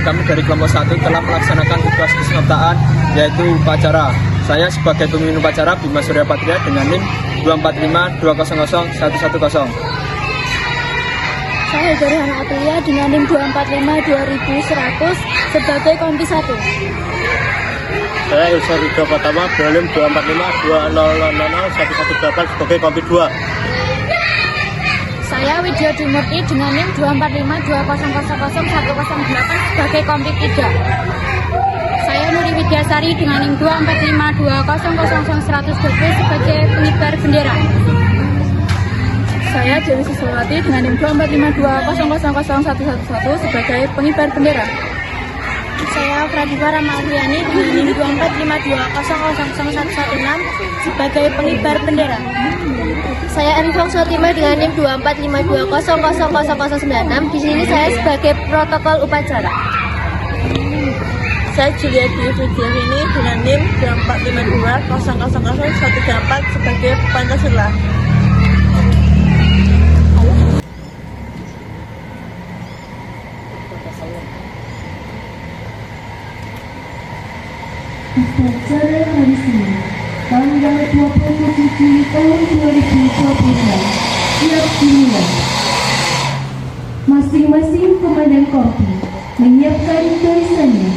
kami dari kelompok 1 telah melaksanakan tugas kesemetaan yaitu upacara. Saya sebagai pemimpin upacara Bima Surya Patria dengan NIM 245200110. Saya dari Hana Atulia dengan NIM 2452100 sebagai kompi 1. Saya Ilsa Ridho Pratama dengan NIM 24520001118 sebagai kompi 2. Saya Widya Dumurti dengan NIM 24520001008 sebagai kompi 3. Saya Nuri Widyasari dengan NIM 24520001120 sebagai pengibar bendera. Saya Dewi Siswati dengan NIM 24520001111 sebagai pengibar bendera. Saya Pradipa Ramawiyani dengan NIM 24520001116 sebagai pengibar bendera. Saya Arifong Sotima dengan NIM 24520000096. Di sini saya sebagai protokol upacara. Saya Juliadi Widyawini dengan NIM 24520000134 sebagai Pancasila. Upacara hari Senin, tanggal 27 Juli tahun 2022, siap dimulai. Masing-masing komandan kompi menyiapkan barisannya.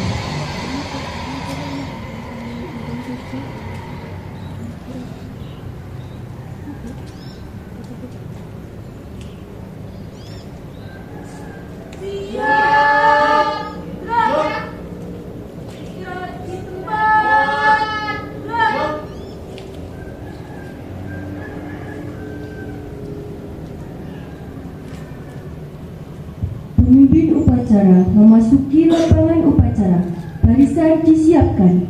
Pemimpin upacara memasuki lapangan upacara. Barisan disiapkan.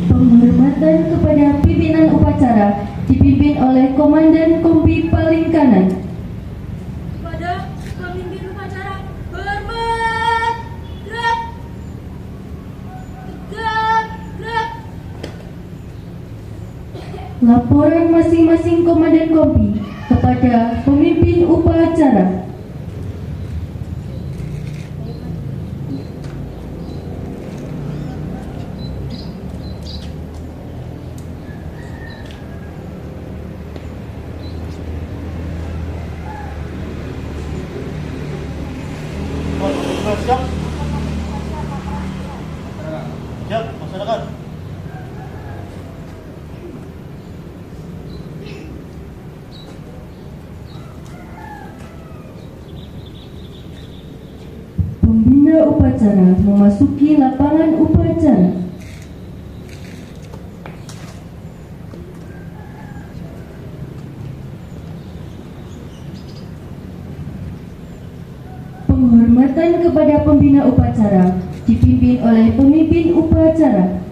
Penghormatan kepada pimpinan upacara dipimpin oleh Komandan Kompi paling kanan. Kepada pemimpin upacara, hormat, gerak, tegak, gerak. Laporan masing-masing komandan kompi kepada pemimpin upacara. Siap. Siap, masyarakat. Pembina upacara memasuki lapangan upacara. Penghormatan kepada pembina upacara dipimpin oleh pemimpin upacara.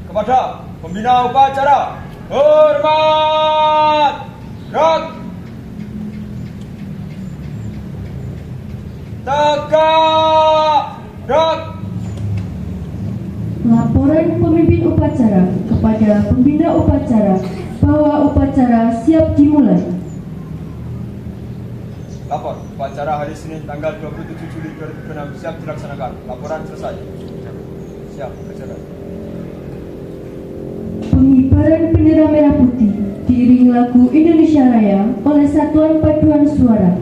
Kepada pembina upacara, hormat, gerak, tegak, gerak. Laporan pemimpin upacara kepada pembina upacara bahwa upacara siap dimulai. Lapor, upacara hari Senin tanggal 27 Juli 2026 siap dilaksanakan. Laporan selesai. Siap, berjalan. Pengibaran bendera merah putih diiringi lagu Indonesia Raya oleh Satuan Paduan Suara.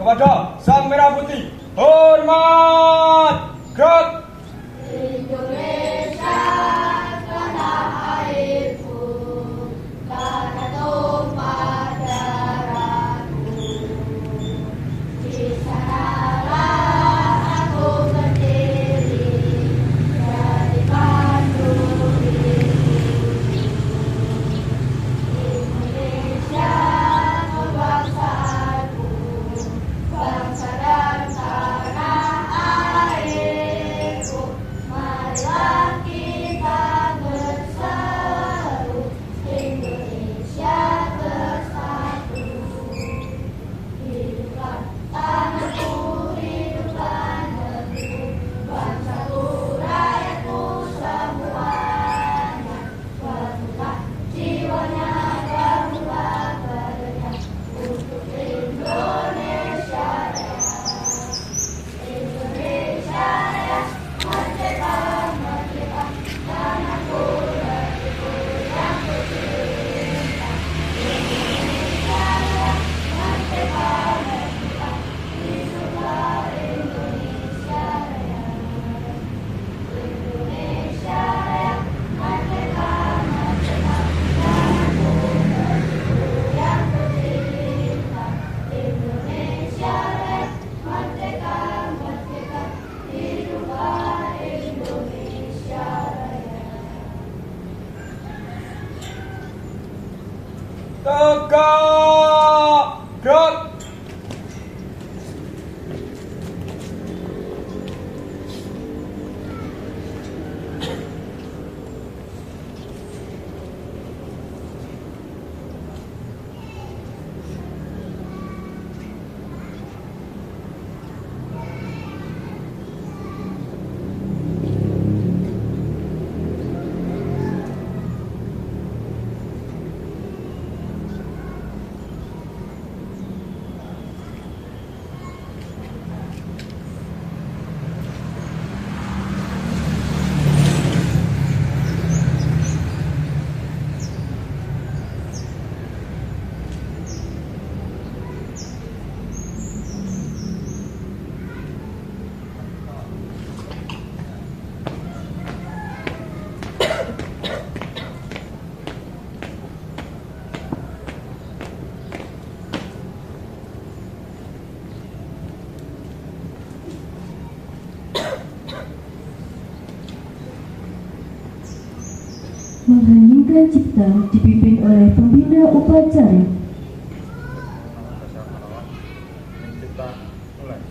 kepada Sang Merah Putih. Hormat. Gerak. Tegak. Gerak. Mengheningkan cipta dipimpin oleh pembina upacara. Kita mulai.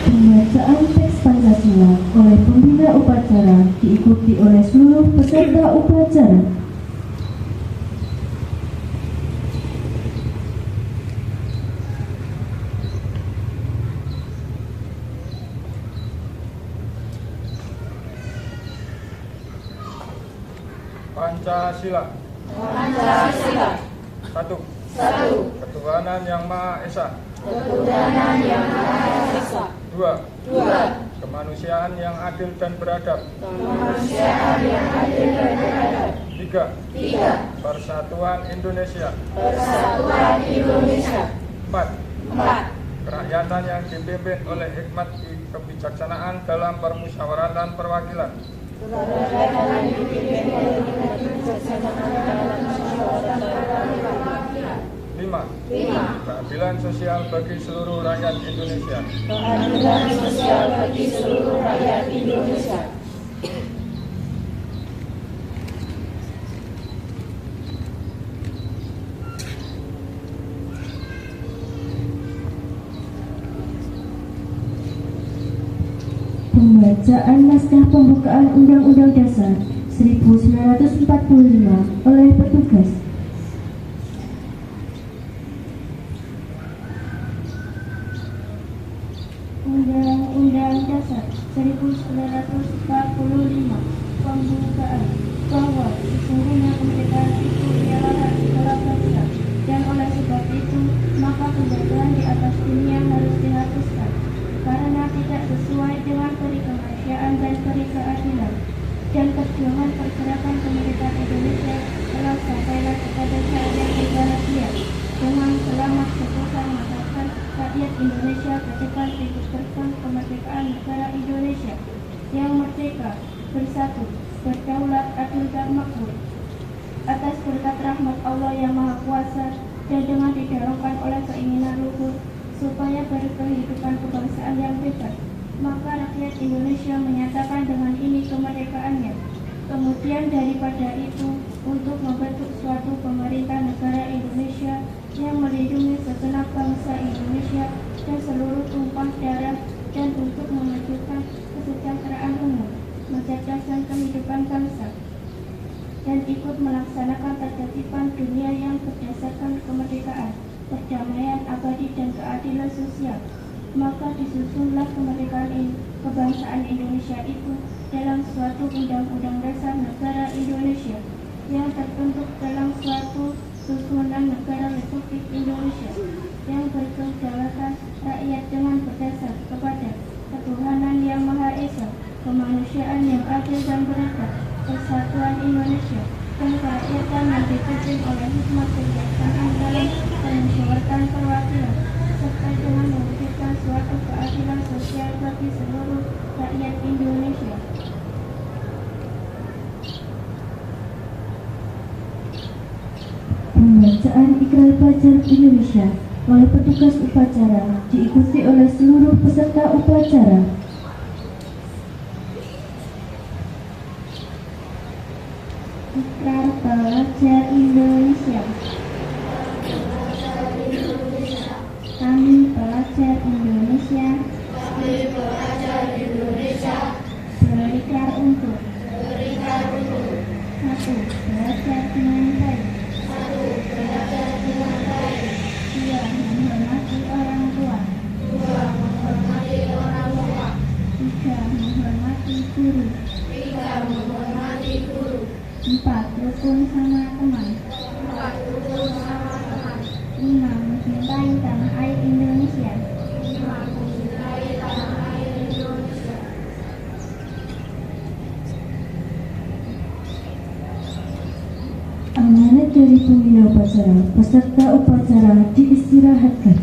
Pembacaan teks Pancasila oleh pembina upacara diikuti oleh seluruh peserta upacara. Pancasila. Pancasila. Satu. Ketuhanan Yang Maha Esa. Ketuhanan Yang Maha Esa. Dua. 2. Kemanusiaan yang adil dan beradab. Kemanusiaan yang adil dan beradab. 3. Persatuan Indonesia. Persatuan Indonesia. 4. kerakyatan yang dipimpin oleh hikmat kebijaksanaan dalam permusyawaratan perwakilan. Lima, keadilan sosial bagi seluruh rakyat Indonesia. Pembacaan naskah pembukaan Undang-Undang Dasar 1945 oleh petugas. Undang-Undang Dasar 1945 pembukaan bahwa sesungguhnya kemerdekaan itu ialah hak segala bangsa, dan oleh sebab itu maka penjajahan di atas dunia harus dihapuskan karena tidak sesuai dengan peri kemanusiaan dan peri keadilan, dan perjuangan pergerakan kemerdekaan Indonesia telah sampailah kepada saat yang berbahagia dengan selamat sentosa mengatakan rakyat Indonesia ke depan ikut gerbang kemerdekaan negara Indonesia yang merdeka, bersatu, berdaulat, adil dan makmur atas berkat rahmat Allah yang Maha Kuasa, dan dengan didorongkan oleh keinginan luhur supaya berkehidupan kebangsaan yang bebas, maka rakyat Indonesia menyatakan dengan ini kemerdekaannya. Kemudian daripada itu, untuk membentuk suatu pemerintah negara Indonesia yang melindungi segenap bangsa Indonesia dan seluruh tumpah darah, dan untuk mewujudkan kesejahteraan umum, mencerdaskan kehidupan bangsa, dan ikut melaksanakan ketertiban dunia yang berdasarkan kemerdekaan, perdamaian abadi dan keadilan sosial, maka disusunlah kemerdekaan kebangsaan Indonesia itu dalam suatu undang-undang dasar negara Indonesia yang terbentuk dalam suatu susunan negara Republik Indonesia yang berkedaulatan rakyat dengan berdasar kepada ketuhanan yang Maha Esa, kemanusiaan yang adil dan beradab, persatuan Indonesia, dan kerakyatan yang dipimpin oleh hikmat kebijaksanaan dalam permusyawaratan perwakilan, serta dengan mewujudkan suatu keadilan sosial bagi seluruh rakyat Indonesia. Pembacaan ikrar pelajar Indonesia oleh petugas upacara diikuti oleh seluruh peserta upacara. Ikrar pelajar Indonesia. Kami pelajar Indonesia. Berikrar untuk. Satu, belajar dengan baik. Dua, menghormati orang tua. Tiga, menghormati guru. Empat, rukun sama teman. Lima, mencintai tanah air Indonesia. Amanat dari pembina upacara, peserta upacara diistirahatkan.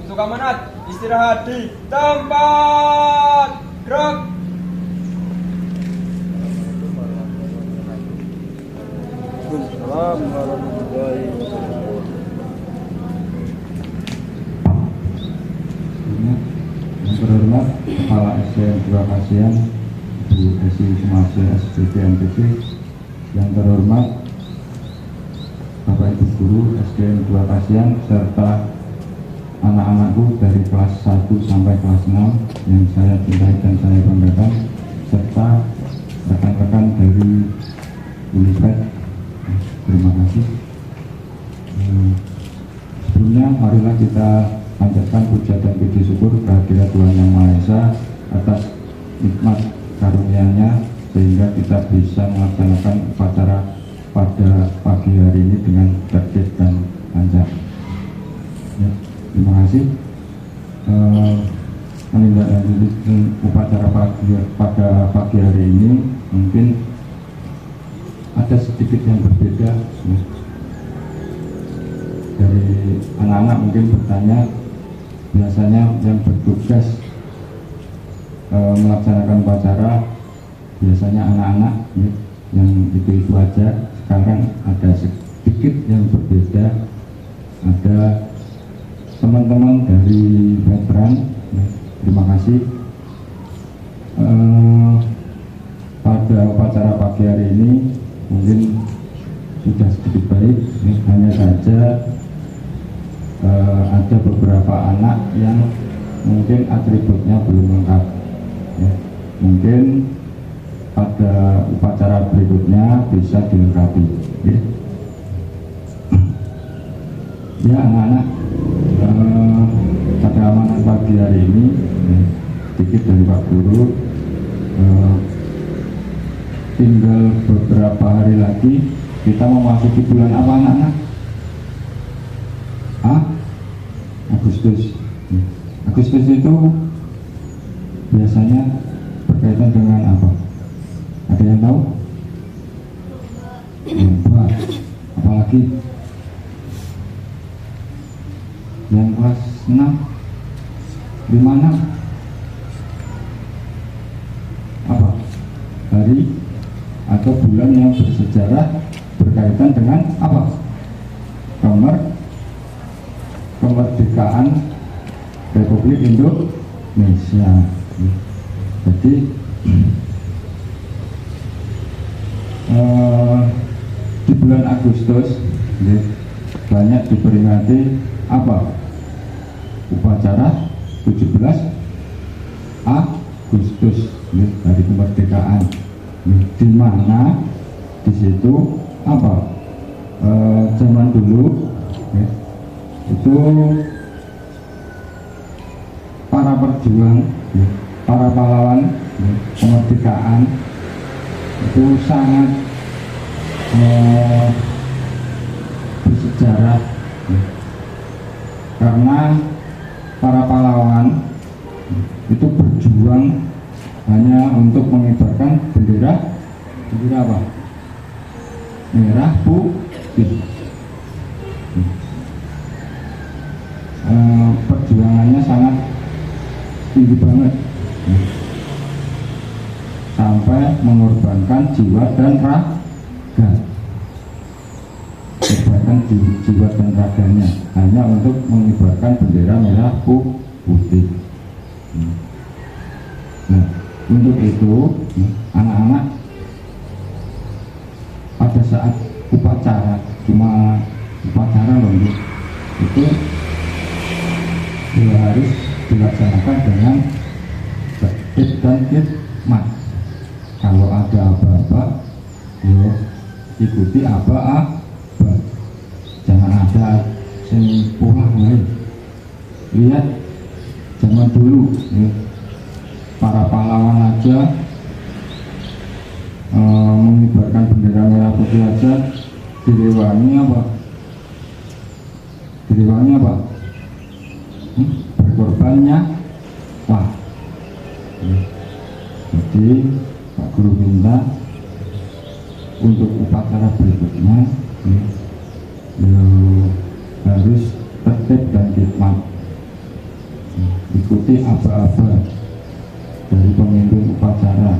Untuk amanat, istirahat di tempat. Gerak. Yang terhormat Kepala SDM 2 Kasihan Bu Esi Sumarsi SPT MPC, yang terhormat Bapak Ibu Guru SDM 2 Kasihan serta anak-anakku dari kelas 1 sampai kelas 6 yang saya cintai dan saya banggakan, serta rekan-rekan dari Unifed. Terima kasih. Sebelumnya marilah kita panjatkan puja dan puji syukur kehadirat Tuhan Yang Maha Esa atas nikmat karunia-Nya sehingga kita bisa melaksanakan upacara pada pagi hari ini dengan tertib dan lancar. Ya, terima kasih. Menindaklanjuti upacara pada pagi hari ini mungkin ada sedikit yang berbeda. Dari anak-anak mungkin bertanya biasanya yang bertugas melaksanakan upacara biasanya anak-anak ya, yang itu aja. Sekarang ada sedikit yang berbeda, ada teman-teman dari veteran ya, terima kasih. Pada upacara pagi hari ini mungkin sudah sedikit baik ya, hanya saja ada beberapa anak yang mungkin atributnya belum lengkap ya. Mungkin pada upacara berikutnya bisa dilengkapi ya. Ya anak-anak, pada amanat pagi hari ini ya, sedikit dari Pak Guru, tinggal beberapa hari lagi kita memasuki bulan apa anak-anak? Agustus. Agustus itu biasanya berkaitan dengan apa? Ada yang tahu? Lomba. Apalagi yang kelas 6 di mana? Apa? Hari atau bulan yang bersejarah berkaitan dengan apa? Kemerdekaan Republik Indonesia. Jadi di bulan Agustus banyak diperingati apa? Upacara 17 Agustus hari kemerdekaan. Di mana di situ apa? Zaman dulu itu para perjuang, para pahlawan kemerdekaan itu sangat bersejarah karena para pahlawan itu berjuang hanya untuk mengibarkan bendera apa? Merah putih. Perjuangannya sangat tinggi banget sampai mengorbankan jiwa dan raga, mengorbankan jiwa dan raganya hanya untuk mengibarkan bendera merah putih. Nah, untuk itu anak-anak pada saat upacara, cuma upacara loh itu harus dilaksanakan dengan tertib dan hikmat. Kalau ada apa-apa, yo ikuti apa-apa. Jangan ada yang pulang lain. Lihat zaman dulu, para pahlawan aja mengibarkan bendera merah putih aja direwangi apa? Direwangi apa? Berkorbannya wah. Jadi Pak Guru minta untuk upacara berikutnya harus tertib dan hikmat, ikuti apa-apa dari pemimpin upacara.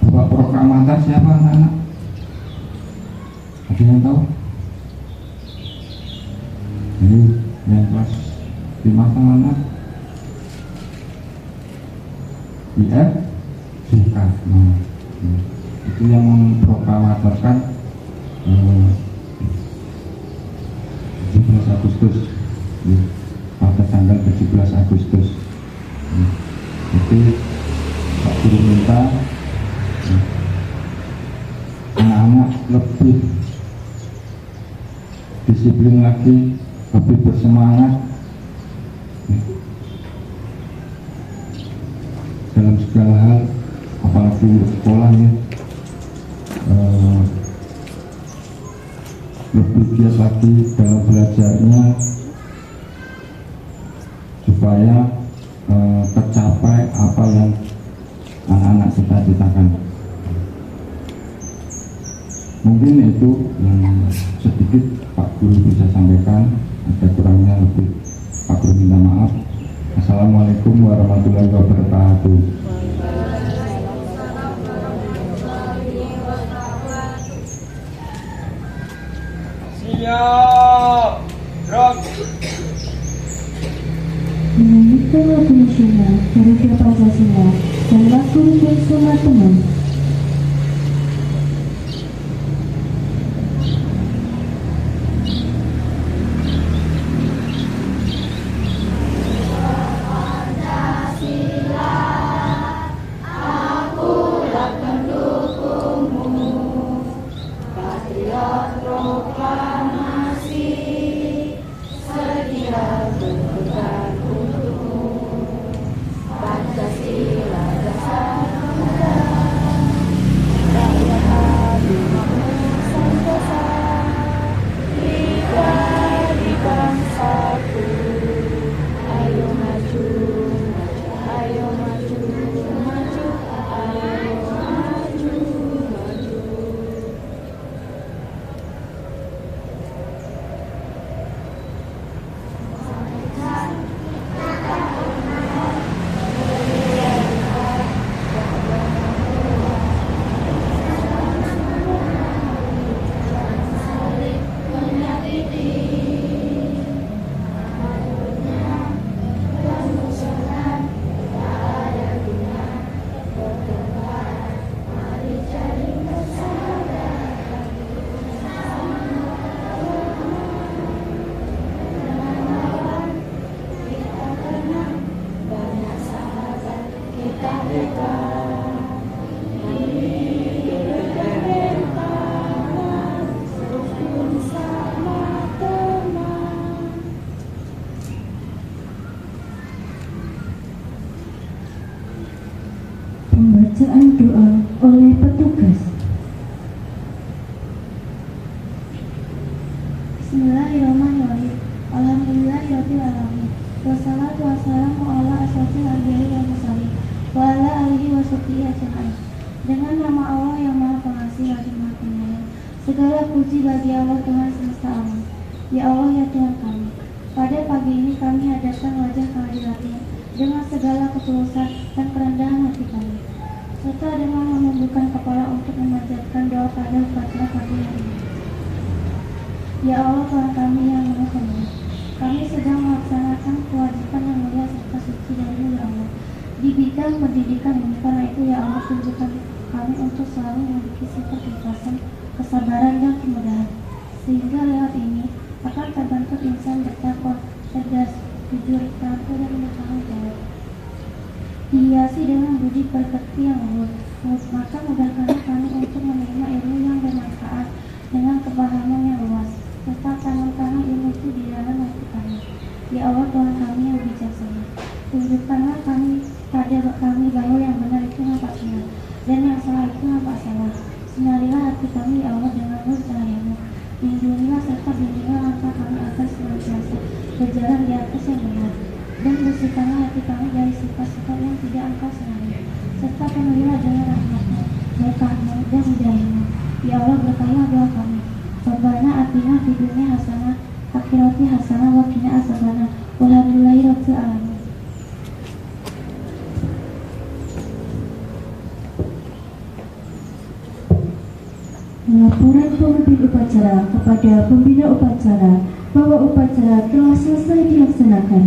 Bapak proklamator siapa anak-anak? Ada yang tahu? Jadi yang kelas 5 mana? IF Soekarno. Itu yang memproklamatorkan 17 Agustus pada tanggal 17 Agustus. Jadi Pak Guru minta anak-anak lebih disiplin lagi, lebih bersemangat dalam segala hal, apalagi untuk sekolah ya. Lebih giat lagi dalam belajarnya supaya tercapai apa yang anak-anak cita-citakan. Mungkin itu yang sedikit Pak Guru bisa sampaikan, ada kurangnya lebih Pak Guru minta maaf. Assalamualaikum warahmatullahi wabarakatuh. Siap, gerak. Menyanyikan lagu nasional Garuda Pancasila dan lagu untuk semua teman. Pembacaan doa oleh petugas. Bismillahirrahmanirrahim. Alhamdulillahirabbil alamin. Wassalatu wassalamu ala asyrofil anbiya'i wal mursalin wa ala alihi wasahbihi ajmain. Dengan nama Allah yang Maha Pengasih lagi Maha Penyayang. Segala puji bagi Allah Tuhan semesta alam. Ya Allah ya Tuhan kami. Pada pagi ini kami hadapkan wajah kehadiratnya dengan segala ketulusan dan kerendahan hati kami, serta dengan menundukkan kepala untuk memanjatkan doa pada upacara pagi hari ini. Ya Allah Tuhan kami yang Maha Penyayang, kami sedang melaksanakan kewajiban yang mulia serta suci dari ya Allah di bidang pendidikan ini. Karena itu ya Allah, tunjukkan kami untuk selalu memiliki sifat keikhlasan, kesabaran dan kemudahan, sehingga lewat ini akan terbentuk insan bertakwa, cerdas, jujur, tangguh dan bertanggung jawab, dihiasi dengan budi pekerti yang luhur. Maka mudahkanlah kami untuk menerima ilmu yang bermanfaat dengan kepahaman yang luas, serta tanamkanlah ilmu itu di dalam hati kami. Ya Allah Tuhan kami yang bijaksana, tunjukkanlah pada kami bahwa yang benar itu nampak benar dan yang salah itu nampak salah. Sinarilah hati kami ya Allah dengan nur cahayamu. Lindungilah serta bimbinglah langkah kami agar senantiasa berjalan di atas yang benar, dan bersihkanlah hati kami dari sifat-sifat yang tidak Engkau senangi, serta penuhilah dengan rahmat-Mu, berkah-Mu dan hidayah-Mu. Ya Allah, berkahilah doa kami. Rabbana atina fid dunya hasanah, akhirati hasanah, wa qina azabannar. Walhamdulillahirabbil alamin. Laporan pemimpin upacara kepada pembina upacara bahwa upacara telah selesai dilaksanakan.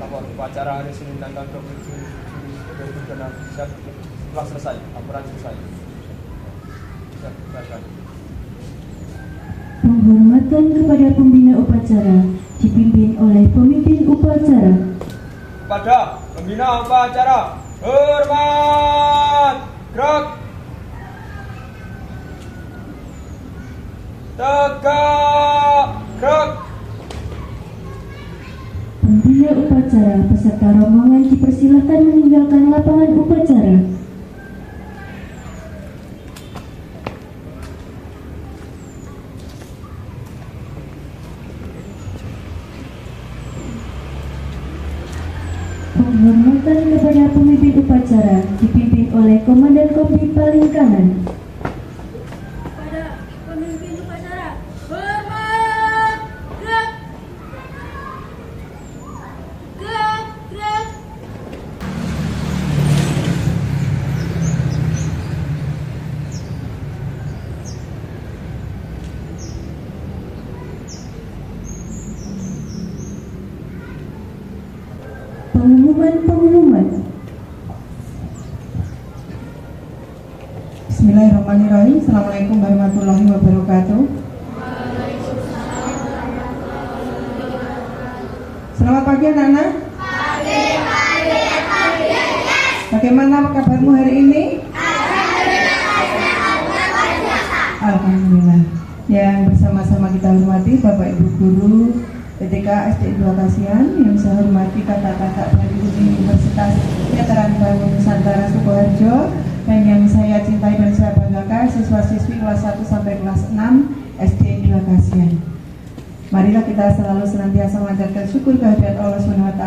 Lapor upacara hari Senin tanggal 27 Juli 2026 telah selesai. Laporan selesai. Silakan. Penghormatan kepada pembina upacara dipimpin oleh pemimpin upacara. Pada pembina upacara, hormat, gerak, tegak, gerak. Pembina upacara peserta rombongan dipersilakan meninggalkan lapangan upacara. Penghormatan kepada pemimpin upacara dipimpin oleh Komandan Kompi paling kanan. Pengumuman. Bismillahirrahmanirrahim. Assalamualaikum warahmatullahi wabarakatuh. Selamat pagi anak-anak. Bagaimana kabarmu hari ini? Alhamdulillah. Yang bersama-sama kita hormati Bapak Ibu Guru PTK SD 2 Kasihan, yang saya hormati kakak-kakak dari Universitas Veteran Bangun Nusantara Sukoharjo, dan yang saya cintai dan saya banggakan siswa-siswi kelas 1 sampai kelas 6 SD 2 Kasihan. Marilah kita selalu senantiasa mengajarkan syukur kehadirat Allah SWT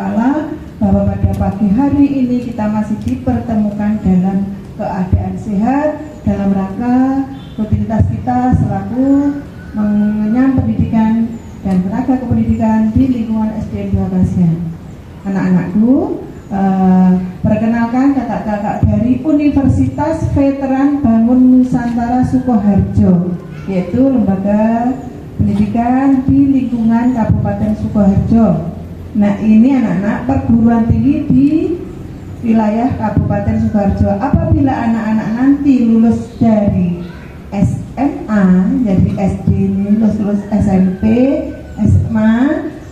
bahwa pada pagi hari ini kita masih dipertemukan dalam keadaan sehat dalam rangka rutinitas kita selaku mengenyam pendidikan dan tenaga kependidikan di lingkungan SD 2 Kasihan. Anak-anakku, perkenalkan kakak-kakak dari Universitas Veteran Bangun Nusantara Sukoharjo, yaitu lembaga pendidikan di lingkungan Kabupaten Sukoharjo. Nah, ini anak-anak perguruan tinggi di wilayah Kabupaten Sukoharjo. Apabila anak-anak nanti lulus dari SMA, jadi SD ini lulus SMP, SMA,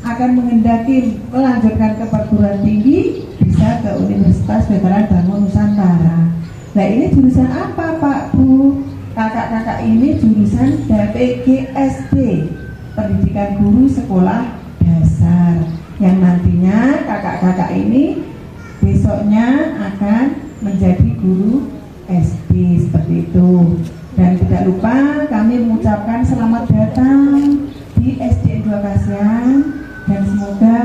akan menghendaki melanjutkan ke perguruan tinggi, bisa ke Universitas Veteran Bangun Nusantara. Nah, ini jurusan apa Pak Bu? Kakak-kakak ini jurusan PGSD, Pendidikan Guru Sekolah Dasar, yang nantinya kakak-kakak ini besoknya akan menjadi guru SD, seperti itu. Dan tidak lupa kami mengucapkan selamat datang di SD 2 Kasihan, dan semoga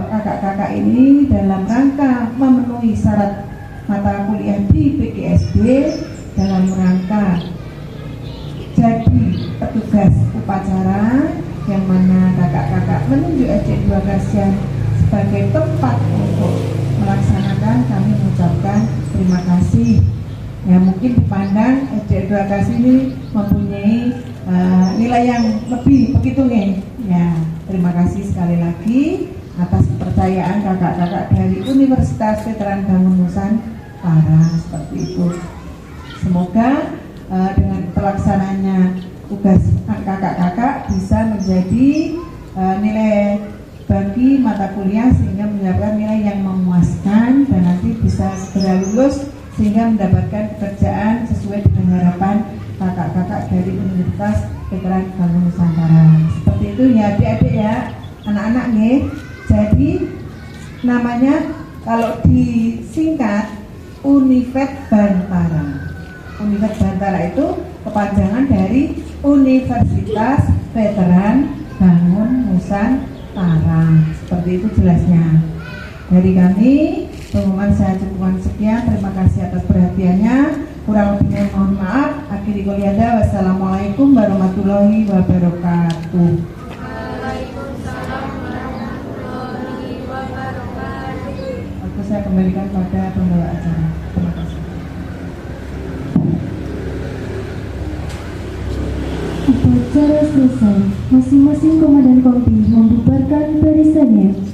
kakak-kakak ini dalam rangka memenuhi syarat mata kuliah di PGSD dalam rangka jadi petugas upacara, yang mana kakak-kakak menunjuk SD 2 Kasihan sebagai tempat untuk melaksanakan. Kami mengucapkan terima kasih. Ya, mungkin dipandang SD 2 Kasihan ini mempunyai nilai yang lebih, begitu nih. Ya, terima kasih sekali lagi atas kepercayaan kakak-kakak dari Universitas Veteran Bangun Nusantara, seperti itu. Semoga dengan terlaksananya tugas kakak-kakak bisa menjadi nilai bagi mata kuliah, sehingga mendapatkan nilai yang memuaskan dan nanti bisa segera lulus sehingga mendapatkan pekerjaan sesuai dengan harapan kakak-kakak dari Universitas Veteran Bangun Nusantara. Seperti itu ya adik-adik ya, anak-anak nih. Jadi namanya kalau disingkat Univet Bantara. Univet Bantara itu kepanjangan dari Universitas Veteran Bangun Nusantara. Seperti itu jelasnya. Dari kami, pengumuman saya cukupkan sekian. Terima kasih atas perhatiannya. Kurang lebihnya mohon maaf. Akhiri qouli. Wassalamualaikum warahmatullahi wabarakatuh. Waalaikumsalam warahmatullahi wabarakatuh. Aku saya kembalikan pada pembawa acara. Terima kasih. Upacara selesai. Masing-masing komandan kompi membubarkan barisannya.